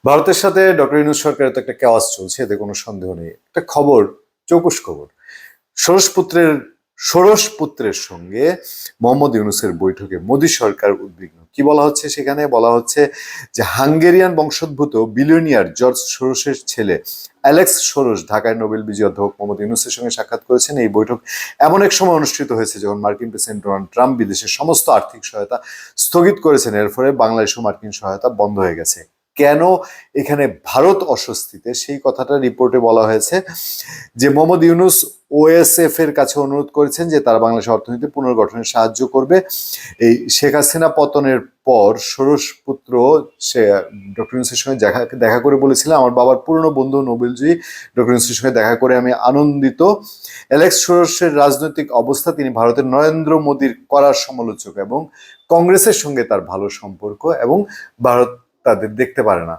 ভারতের সাথে ডক্টর ইউনূস সরকারের তো একটা কেওয়াস চলছে, এতে কোনো সন্দেহ নেই। একটা খবর, চৌকুশ খবর, ষোড়শ ষোড়শ পুত্রের সঙ্গে মোহাম্মদ ইউনূসের বৈঠকে মোদী সরকার উদ্বিগ্ন। কি বলা হচ্ছে সেখানে? বলা হচ্ছে যে হাঙ্গেরিয়ান বংশোদ্ভূত বিলিয়নিয়ার জর্জ সোরোসের ছেলে অ্যালেক্স সোরোস ঢাকায় নোবেল বিজয়ী অধ্যাপক মোহাম্মদ ইউনূসের সঙ্গে সাক্ষাৎ করেছেন। এই বৈঠক এমন এক সময় অনুষ্ঠিত হয়েছে যখন মার্কিন প্রেসিডেন্ট ডোনাল্ড ট্রাম্প বিদেশের সমস্ত আর্থিক সহায়তা স্থগিত করেছেন। এর ফলে বাংলাদেশও মার্কিন সহায়তা বন্ধ হয়ে গেছে। কেন এখানে ভারত অস্বস্তিতে, সেই কথাটা রিপোর্টে বলা হয়েছে যে মোহাম্মদ ইউনূস ওএসএফ এর কাছে অনুরোধ করেছেন যে তারা বাংলাদেশের অর্থনীতি পুনর্গঠনে সাহায্য করবে। এই শেখ হাসিনা পতনের পর ষোড়শ পুত্র সে ডক্টর ইউনূসের সঙ্গে দেখা করে বলেছিলেন, আমার বাবার পুরনো বন্ধু নোবেলজয়ী ডক্টর ইউনূসের সঙ্গে দেখা করে আমি আনন্দিত। অ্যালেক্স সোরসের রাজনৈতিক অবস্থা, তিনি ভারতের নরেন্দ্র মোদীর কড়া সমালোচক এবং কংগ্রেসের সঙ্গে তার ভালো সম্পর্ক এবং ভারত তাদের দেখতে পারে না।